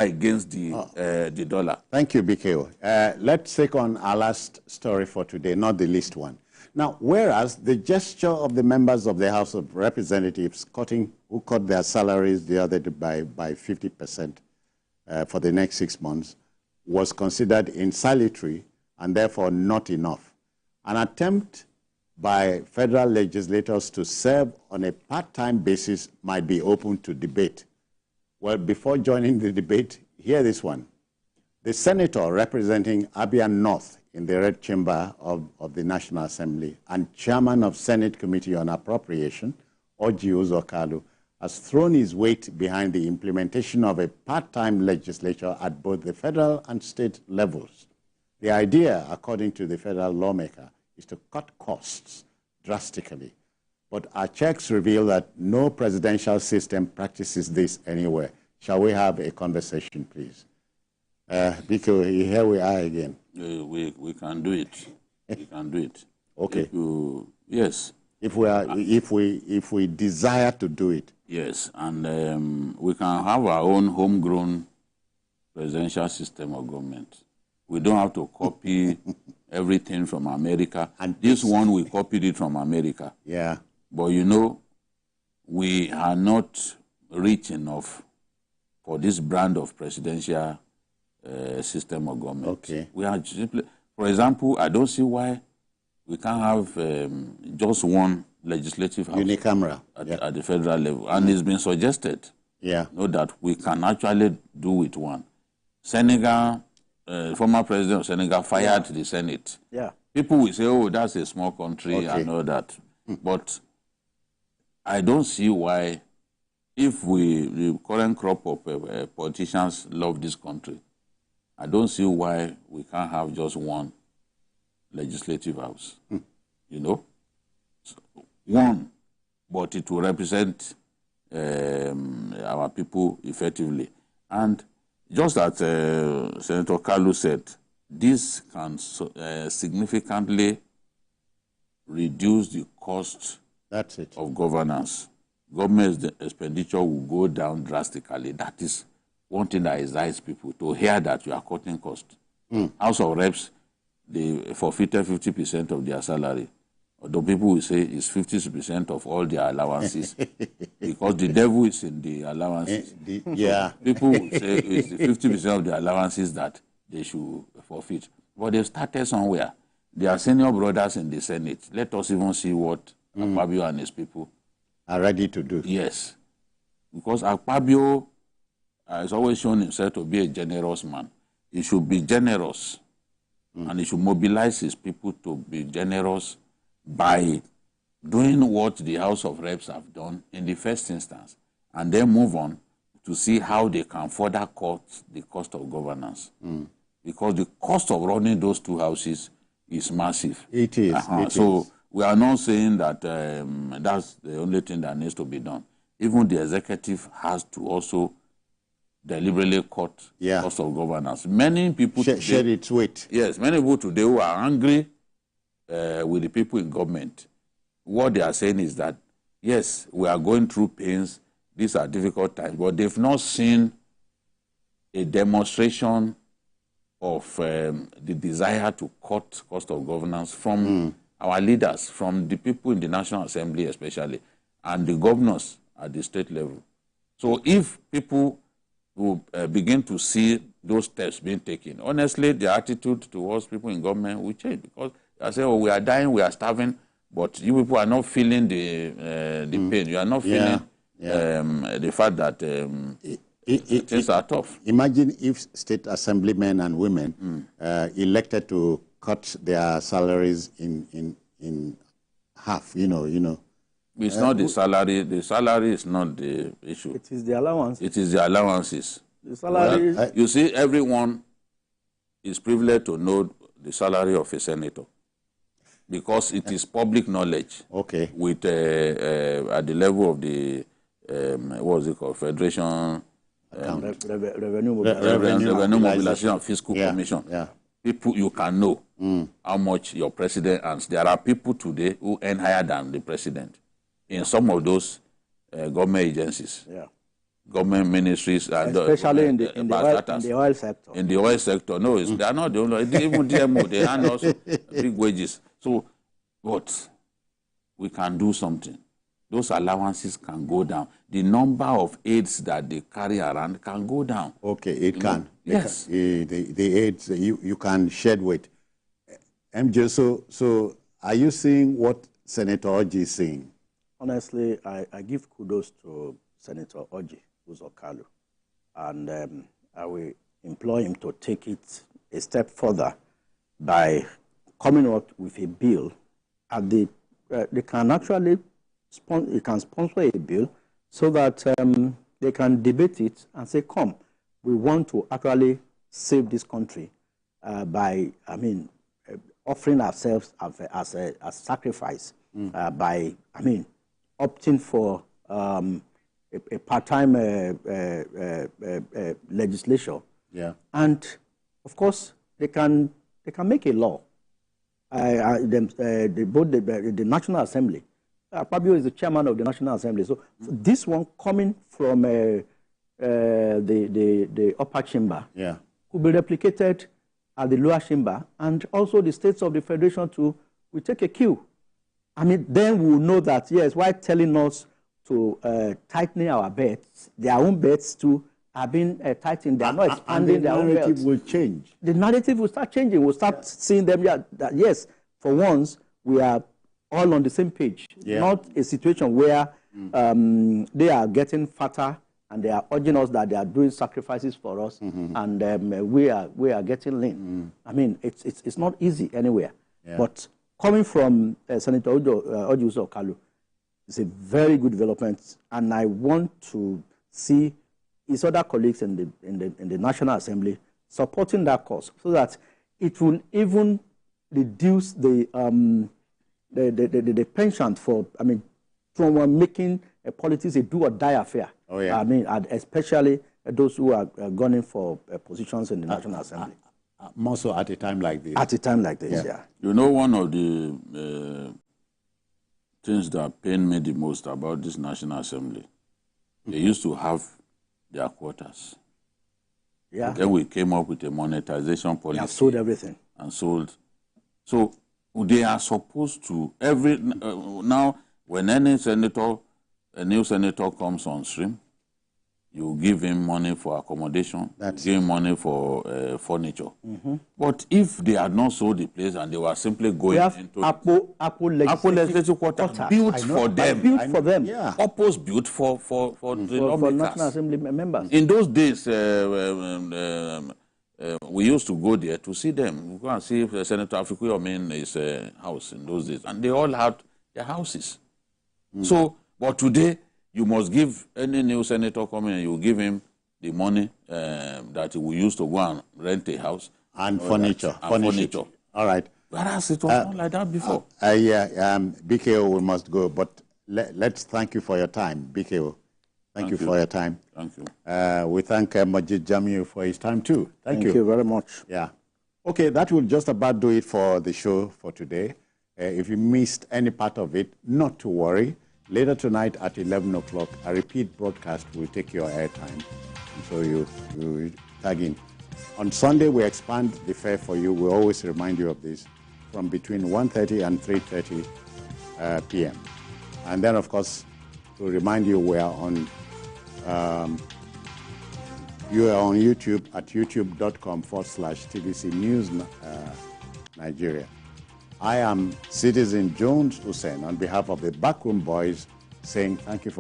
against the dollar. Thank you, BKO. Let's take on our last story for today, not the least one. Now, whereas the gesture of the members of the House of Representatives who cut their salaries the other day by 50% for the next 6 months was considered insalutary and therefore not enough. An attempt by federal legislators to serve on a part-time basis might be open to debate. Well, before joining the debate, hear this one. The senator representing Abia North in the Red Chamber of the National Assembly and chairman of Senate Committee on Appropriation, Orji Kalu, has thrown his weight behind the implementation of a part-time legislature at both the federal and state levels. The idea, according to the federal lawmaker, is to cut costs drastically. But our checks reveal that no presidential system practices this anywhere. Shall we have a conversation, please? Because here we are again. We can do it. We can do it. Okay. Yes. If we desire to do it. Yes, and we can have our own homegrown presidential system of government. We don't have to copy everything from America. And this one, we copied it from America. Yeah. But you know, we are not rich enough for this brand of presidential system of government. Okay. We are simply, for example, I don't see why we can't have just one legislative house unicameral at the federal level. And it's been suggested that we can actually do with one. Senegal, former president of Senegal fired the Senate. Yeah. People will say, oh, that's a small country and all that. But I don't see why, if the current crop of politicians love this country, I don't see why we can't have just one legislative house. You know? One, but it will represent our people effectively. And just as Senator Kalu said, this can significantly reduce the cost of governance. Government expenditure will go down drastically. That is one thing that excites people, to hear that you are cutting costs. House of Reps, they forfeited 50% of their salary. Although people will say it's 50% of all their allowances, because the devil is in the allowances. People will say it's the 50% of the allowances that they should forfeit. But they started somewhere. They are senior brothers in the Senate. Let us even see what Akpabio and his people are ready to do. Yes. Because Akpabio has always shown himself to be a generous man. He should be generous. And he should mobilize his people to be generous by doing what the House of Reps have done in the first instance, and then move on to see how they can further cut the cost of governance. Because the cost of running those two houses is massive. It is. So we are not saying that that's the only thing that needs to be done. Even the executive has to also deliberately cut cost of governance. Many people share its weight. Yes, many people today who are angry with the people in government, what they are saying is that, yes, we are going through pains, these are difficult times, but they've not seen a demonstration of the desire to cut cost of governance from our leaders, from the people in the National Assembly especially, and the governors at the state level. So if people will begin to see those steps being taken, honestly, the attitude towards people in government will change, because I say, oh, we are dying, we are starving, but you people are not feeling the pain. You are not feeling the fact that things are tough. Imagine if state assemblymen and women elected to cut their salaries in half, you know. It's not the salary. The salary is not the issue. It is the allowance. It is the allowances. The salary you see, everyone is privileged to know the salary of a senator, because it is public knowledge. Okay. With at the level of the what is it called, Federation Revenue Mobilization and Fiscal Commission. Yeah. People, you can know how much your president earns. There are people today who earn higher than the president in some of those government agencies. Yeah. government ministries, especially in the oil sector. In the oil sector, no, they are not the only. Even DMO, they earn also big wages. So, but we can do something. Those allowances can go down. The number of aids that they carry around can go down. Okay, it can. Yes. The aids, you can shed weight. MJ, so are you seeing what Senator Orji is saying? Honestly, I give kudos to Senator Orji, who's Kalu, and I will implore him to take it a step further by coming up with a bill. They can actually sponsor a bill so that they can debate it and say, come, we want to actually save this country by, offering ourselves as a sacrifice by, opting for a part-time legislature. Yeah. And, of course, they can make a law. Both the National Assembly, Fabio is the chairman of the National Assembly. So this one coming from the upper chamber could be replicated at the lower chamber, and also the states of the federation too will take a cue. Then we'll know that, yes, while telling us to tighten our bets, their own bets too are being tightened. They are not expanding their own bets. The narrative will change. The narrative will start changing. We'll start seeing them, that yes, for once, we are all on the same page. Not a situation where they are getting fatter and they are urging us that they are doing sacrifices for us, and we are getting lean. It's not easy anywhere. But coming from Senator Orji Kalu, it's a very good development, and I want to see his other colleagues in the National Assembly supporting that cause, so that it will even reduce the penchant for from making politics a do or die affair. Oh, yeah. Especially those who are gunning for positions in the National Assembly. More so at a time like this. At a time like this, yeah. You know, one of the things that pain me the most about this National Assembly, they used to have their quotas. Yeah. Then we came up with a monetization policy. They have sold everything. And sold. So they are supposed to, now when any senator, a new senator comes on stream, you give him money for accommodation, give him money for furniture. But if they had not sold the place and they were simply going into Apple legislative quota built for them. Built for them. Yeah. Purpose built for the lawmakers. For National Assembly members. In those days, we used to go there to see them. We go and see Senator Afikui in his house in those days. And they all had their houses. So, but today, you must give any new senator coming and you give him the money that he will use to go and rent a house. And furniture. Furniture. All right. Whereas it was not like that before. BKO, we must go, but let's thank you for your time, BKO. Thank you for your time. Thank you. We thank Majid Jamiu for his time too. Thank you. Thank you very much. Yeah. Okay, that will just about do it for the show for today. If you missed any part of it, not to worry. Later tonight at 11 o'clock, a repeat broadcast will take your airtime. So you tag in. On Sunday, we expand the fare for you. We always remind you of this, from between 1:30 and 3:30 p.m. And then, of course, to remind you, we are on YouTube at youtube.com/TVC News Nigeria. I am Citizen Jones Hussein on behalf of the Backroom Boys saying thank you for